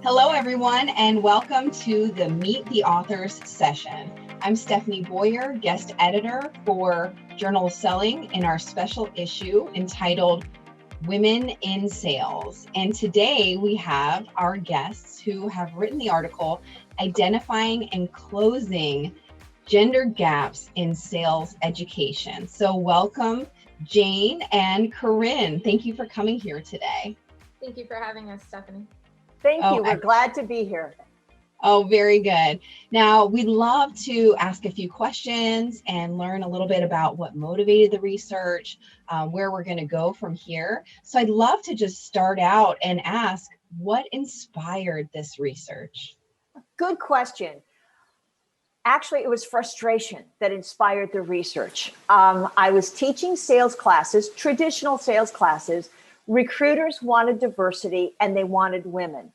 Hello, everyone, and welcome to the Meet the Authors session. I'm Stefanie Boyer, guest editor for Journal of Selling in our special issue entitled Women in Sales. And today we have our guests who have written the article Identifying and Closing Gender Gaps in Sales Education. So welcome, Jane and Corrine. Thank you for coming here today. Thank you for having us, Stefanie. Thank you. We're glad to be here. Oh, very good. Now, we'd love to ask a few questions and learn a little bit about what motivated the research, where we're going to go from here. So I'd love to just start out and ask, what inspired this research? Good question. Actually, it was frustration that inspired the research. I was teaching sales classes, traditional sales classes. Recruiters wanted diversity and they wanted women.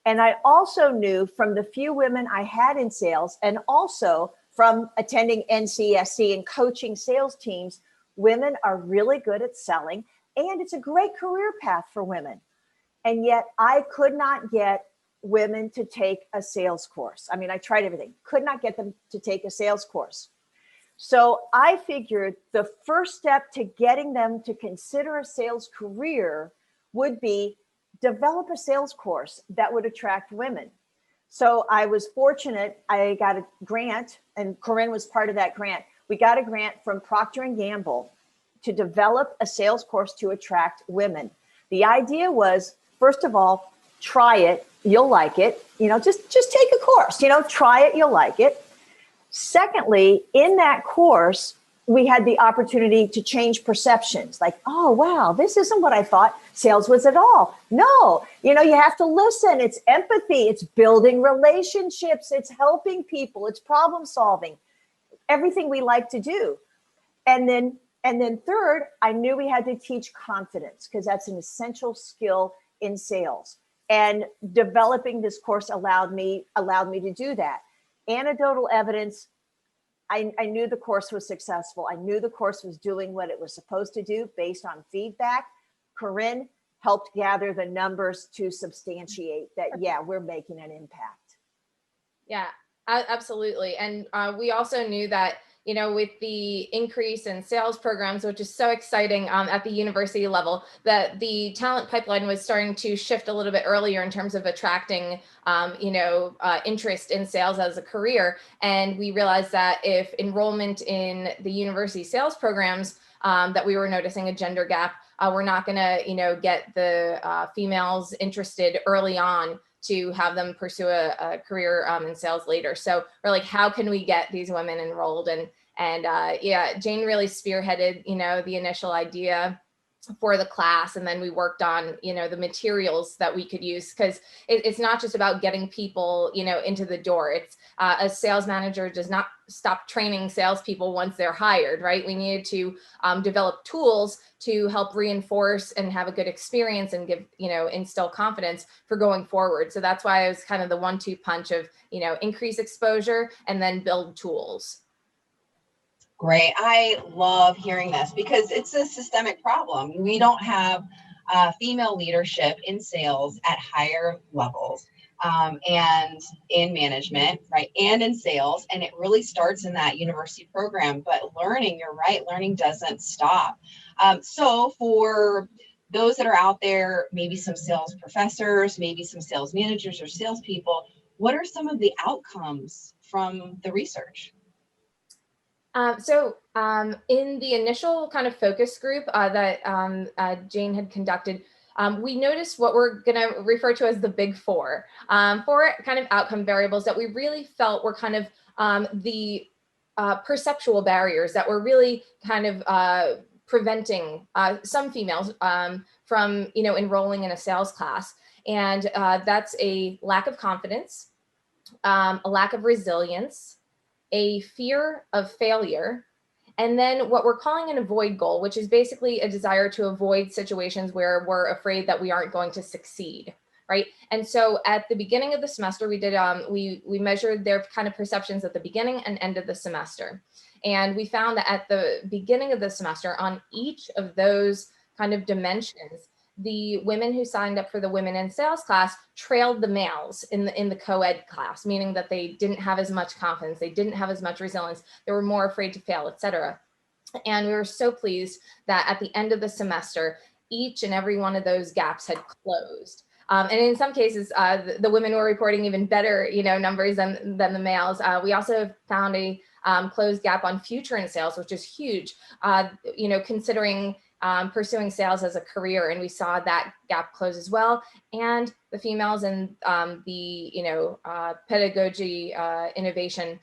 And I also knew from the few women I had in sales and also from attending NCSC and coaching sales teams, women are really good at selling and it's a great career path for women. And yet I could not get women to take a sales course. I mean, I tried everything, could not get them to take a sales course. So I figured the first step to getting them to consider a sales career would be develop a sales course that would attract women. So I was fortunate. I got a grant, and Corrine was part of that grant. We got a grant from Procter & Gamble to develop a sales course to attract women. The idea was, first of all, try it, you'll like it. Just take a course, try it, you'll like it. Secondly, in that course, we had the opportunity to change perceptions. Like, oh, wow, this isn't what I thought sales was at all. No, you have to listen. It's empathy. It's building relationships. It's helping people. It's problem solving. Everything we like to do. And then third, I knew we had to teach confidence because that's an essential skill in sales. And developing this course allowed me to do that. Anecdotal evidence, I knew the course was successful. I knew the course was doing what it was supposed to do based on feedback. Corrine helped gather the numbers to substantiate that, yeah, we're making an impact. Yeah, absolutely. And we also knew that, with the increase in sales programs, which is so exciting at the university level, that the talent pipeline was starting to shift a little bit earlier in terms of attracting, interest in sales as a career. And we realized that if enrollment in the university sales programs, that we were noticing a gender gap, we're not going to, get the females interested early on to have them pursue a career in sales later. So we're like, how can we get these women enrolled? And Jane really spearheaded, the initial idea for the class. And then we worked on, the materials that we could use, because it's not just about getting people, into the door. It's a sales manager does not stop training salespeople once they're hired, right? We needed to develop tools to help reinforce and have a good experience and give, instill confidence for going forward. So that's why it was kind of the 1-2 punch of, increase exposure and then build tools. Great. I love hearing this because it's a systemic problem. We don't have female leadership in sales at higher levels and in management, right? And in sales. And it really starts in that university program. But learning, you're right, learning doesn't stop. So for those that are out there, maybe some sales professors, maybe some sales managers or salespeople, what are some of the outcomes from the research? So in the initial kind of focus group that Jane had conducted, we noticed what we're going to refer to as the big four kind of outcome variables that we really felt were kind of the perceptual barriers that were really kind of preventing some females from, enrolling in a sales class. And that's a lack of confidence, a lack of resilience, a fear of failure, and then what we're calling an avoid goal, which is basically a desire to avoid situations where we're afraid that we aren't going to succeed, right? And so at the beginning of the semester, we did we measured their kind of perceptions at the beginning and end of the semester. And we found that at the beginning of the semester, on each of those kind of dimensions, the women who signed up for the women in sales class trailed the males in the co-ed class, meaning that they didn't have as much confidence, they didn't have as much resilience, they were more afraid to fail, etc. And we were so pleased that at the end of the semester, each and every one of those gaps had closed. And in some cases, the women were reporting even better, numbers than the males. We also found a closed gap on future in sales, which is huge, considering pursuing sales as a career. And we saw that gap close as well. And the females in the pedagogy innovation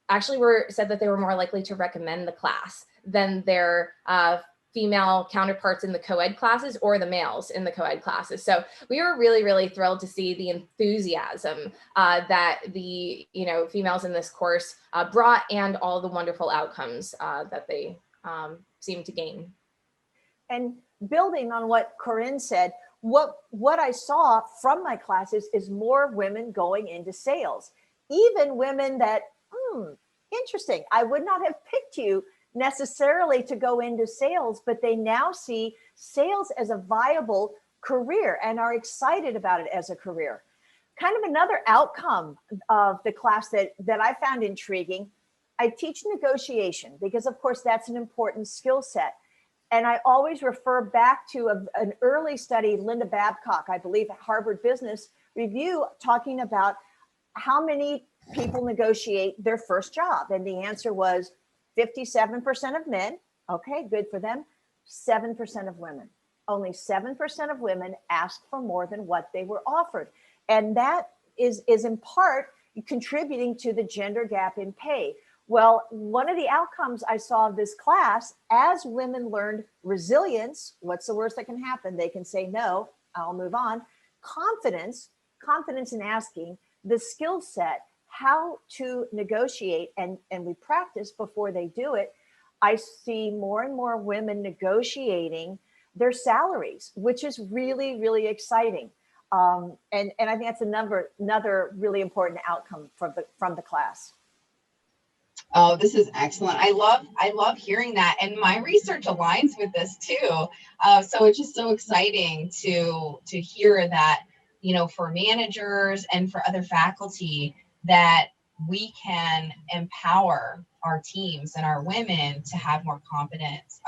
actually said that they were more likely to recommend the class than their female counterparts in the co-ed classes or the males in the co-ed classes. So we were really, really thrilled to see the enthusiasm that the females in this course brought, and all the wonderful outcomes that they seemed to gain. And building on what Corrine said, what I saw from my classes is more women going into sales, even women that, interesting, I would not have picked you necessarily to go into sales, but they now see sales as a viable career and are excited about it as a career. Kind of another outcome of the class that I found intriguing, I teach negotiation because, of course, that's an important skill set. And I always refer back to an early study, Linda Babcock, I believe, at Harvard Business Review, talking about how many people negotiate their first job. And the answer was 57% of men. Okay, good for them. 7% of women. Only 7% of women asked for more than what they were offered. And that is in part contributing to the gender gap in pay. Well, one of the outcomes I saw of this class, as women learned resilience, what's the worst that can happen? They can say, no, I'll move on. Confidence in asking, the skill set, how to negotiate, and we practice before they do it. I see more and more women negotiating their salaries, which is really, really exciting. And I think that's another really important outcome from the class. Oh, this is excellent. I love hearing that. And my research aligns with this too. So it's just so exciting to hear that, for managers and for other faculty, that we can empower our teams and our women to have more confidence.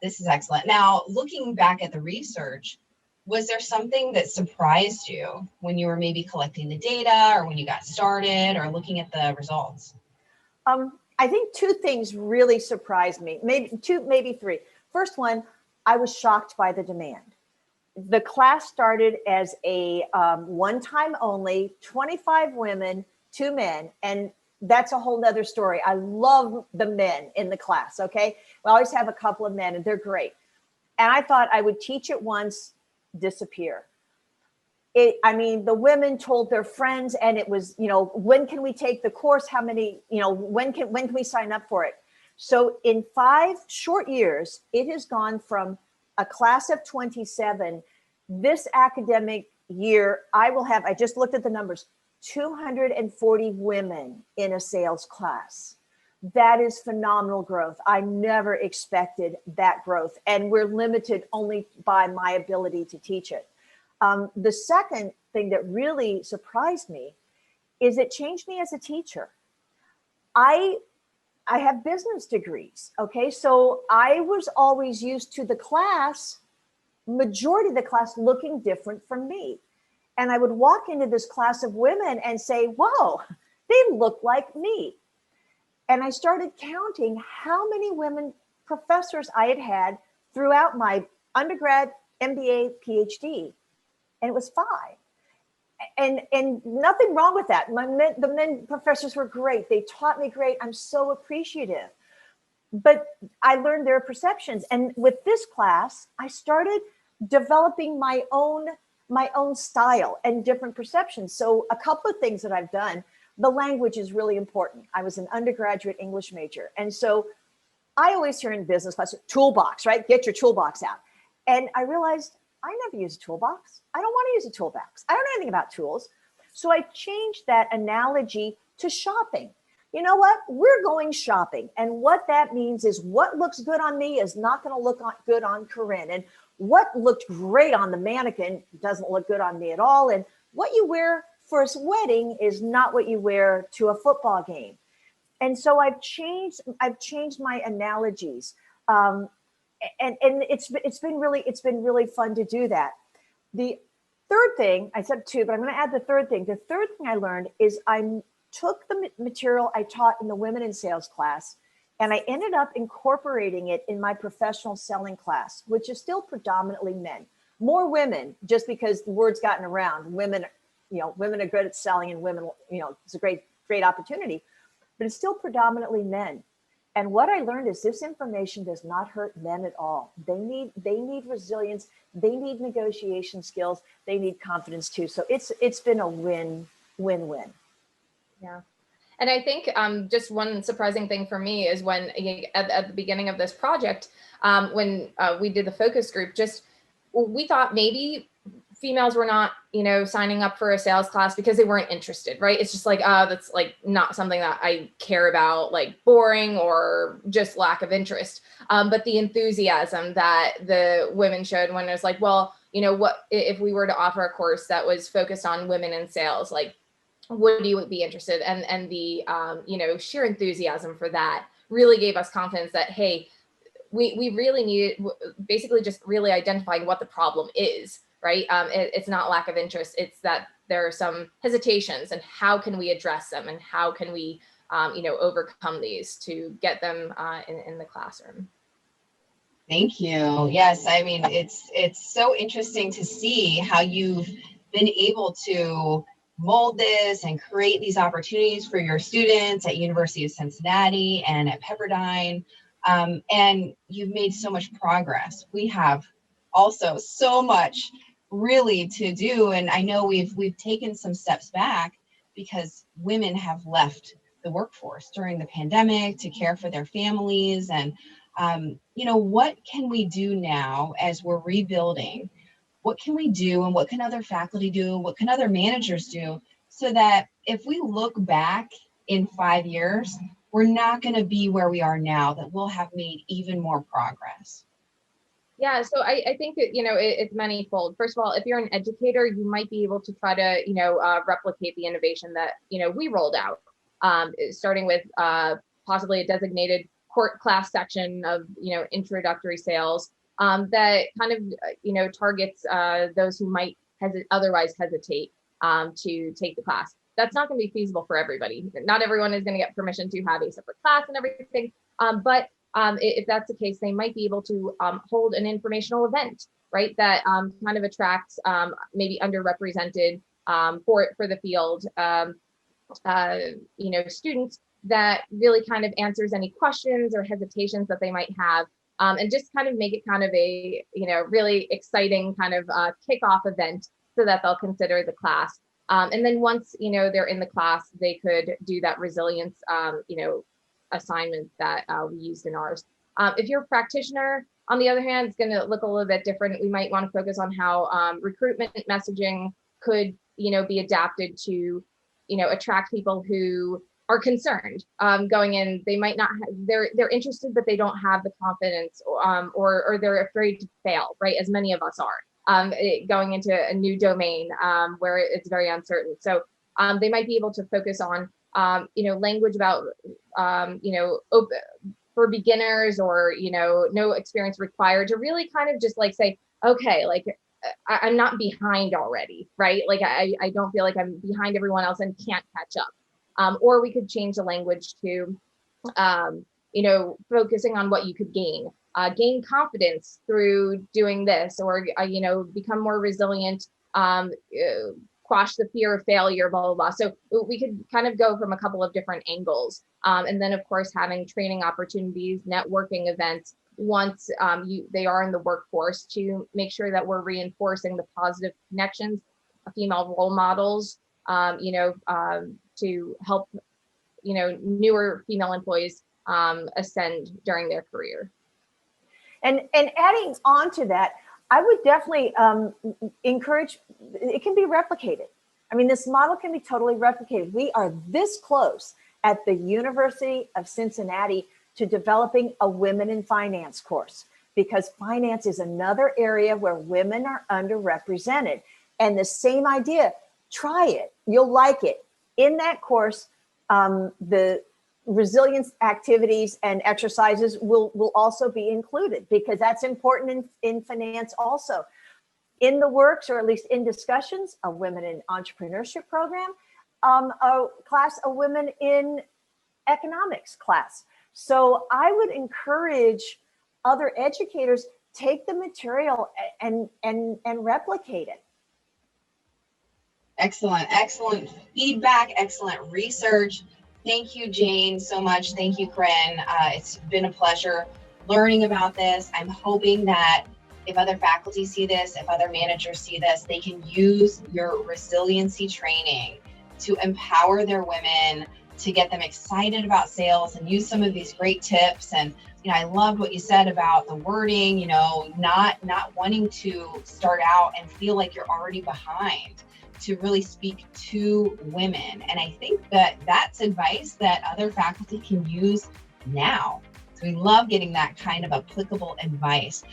This is excellent. Now, looking back at the research, was there something that surprised you when you were maybe collecting the data, or when you got started, or looking at the results? I think two things really surprised me, maybe three. First one, I was shocked by the demand. The class started as a one-time only, 25 women, 2 men, and that's a whole nother story. I love the men in the class, okay? We always have a couple of men, and they're great. And I thought I would teach it once, disappear. The women told their friends, and it was, when can we take the course? How many, when can we sign up for it? So in 5 short years, it has gone from a class of 27. This academic year, I just looked at the numbers, 240 women in a sales class. That is phenomenal growth. I never expected that growth, and we're limited only by my ability to teach it. The second thing that really surprised me is it changed me as a teacher. I have business degrees, okay? So I was always used to the class, majority of the class looking different from me. And I would walk into this class of women and say, whoa, they look like me. And I started counting how many women professors I had had throughout my undergrad, MBA, PhD. And it was 5. And nothing wrong with that. The men professors were great. They taught me great. I'm so appreciative. But I learned their perceptions. And with this class, I started developing my own style and different perceptions. So a couple of things that I've done, the language is really important. I was an undergraduate English major. And so I always hear in business class, toolbox, right? Get your toolbox out. And I realized I never use a toolbox. I don't want to use a toolbox. I don't know anything about tools. So I changed that analogy to shopping. you know what? We're going shopping. And what that means is what looks good on me is not going to look good on Corrine. And what looked great on the mannequin doesn't look good on me at all. And what you wear for a wedding is not what you wear to a football game. And so I've changed my analogies. And it's been really fun to do that. The third thing, I said two, but I'm going to add the third thing. The third thing I learned is I took the material I taught in the Women in Sales class, and I ended up incorporating it in my professional selling class, which is still predominantly men. More women, just because the word's gotten around. Women are good at selling, and women, it's a great opportunity, but it's still predominantly men. And what I learned is this information does not hurt men at all. They need resilience. They need negotiation skills. They need confidence too. So it's been a win-win-win. Yeah. And I think just one surprising thing for me is when at the beginning of this project, when we did the focus group, we thought maybe females were not, signing up for a sales class because they weren't interested, right? It's just like, that's like not something that I care about, like boring or just lack of interest. But the enthusiasm that the women showed when it was like, well, what if we were to offer a course that was focused on women in sales, like, would you be interested? And the, sheer enthusiasm for that really gave us confidence that, hey, we really need basically just really identifying what the problem is, right? It's not lack of interest. It's that there are some hesitations, and how can we address them, and how can we, overcome these to get them in the classroom. Thank you. Yes, I mean, it's so interesting to see how you've been able to mold this and create these opportunities for your students at University of Cincinnati and at Pepperdine. And you've made so much progress. We have also so much really to do. And I know we've taken some steps back because women have left the workforce during the pandemic to care for their families. And, what can we do now as we're rebuilding? What can we do, and what can other faculty do? What can other managers do, so that if we look back in 5 years, we're not going to be where we are now, that we'll have made even more progress? Yeah, so I think that, it's manifold. First of all, if you're an educator, you might be able to try to, replicate the innovation that, we rolled out, starting with possibly a designated court class section of, introductory sales that kind of, targets those who might otherwise hesitate to take the class. That's not going to be feasible for everybody. Not everyone is going to get permission to have a separate class and everything. But if that's the case, they might be able to hold an informational event, right? That kind of attracts maybe underrepresented for the field, students, that really kind of answers any questions or hesitations that they might have, and just kind of make it kind of a, really exciting kind of kickoff event so that they'll consider the class. And then once, they're in the class, they could do that resilience, assignment that we used in ours. If you're a practitioner, on the other hand, it's going to look a little bit different. We might want to focus on how recruitment messaging could, be adapted to, attract people who are concerned going in. They might not have, they're interested, but they don't have the confidence, or they're afraid to fail, right? As many of us are going into a new domain where it's very uncertain. So they might be able to focus on, language about, open, for beginners, or, no experience required, to really kind of just like say, okay, like I'm not behind already, right? Like I don't feel like I'm behind everyone else and can't catch up. Or we could change the language to, focusing on what you could gain confidence through doing this, or, become more resilient, quash the fear of failure, blah, blah, blah. So we could kind of go from a couple of different angles. And then of course, having training opportunities, networking events, once they are in the workforce, to make sure that we're reinforcing the positive connections, female role models, to help, newer female employees ascend during their career. And adding on to that, I would definitely encourage, it can be replicated. I mean, this model can be totally replicated. We are this close at the University of Cincinnati to developing a Women in Finance course, because finance is another area where women are underrepresented. And the same idea, try it, you'll like it. In that course, the resilience activities and exercises will also be included, because that's important in finance also. In the works, or at least in discussions, a Women in Entrepreneurship program, a class, a Women in Economics class. So I would encourage other educators, take the material and replicate it. Excellent, excellent feedback, excellent research. Thank you, Jane, so much. Thank you, Corrine. It's been a pleasure learning about this. I'm hoping that if other faculty see this, if other managers see this, they can use your resiliency training to empower their women, to get them excited about sales, and use some of these great tips. And I loved what you said about the wording, not wanting to start out and feel like you're already behind, to really speak to women. And I think that that's advice that other faculty can use now. So we love getting that kind of applicable advice.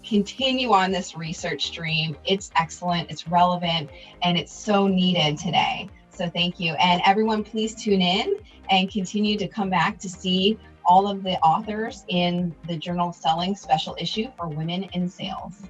Continue on this research stream. It's excellent, it's relevant, and it's so needed today. So thank you. And everyone, please tune in and continue to come back to see all of the authors in the Journal Selling special issue for Women in Sales.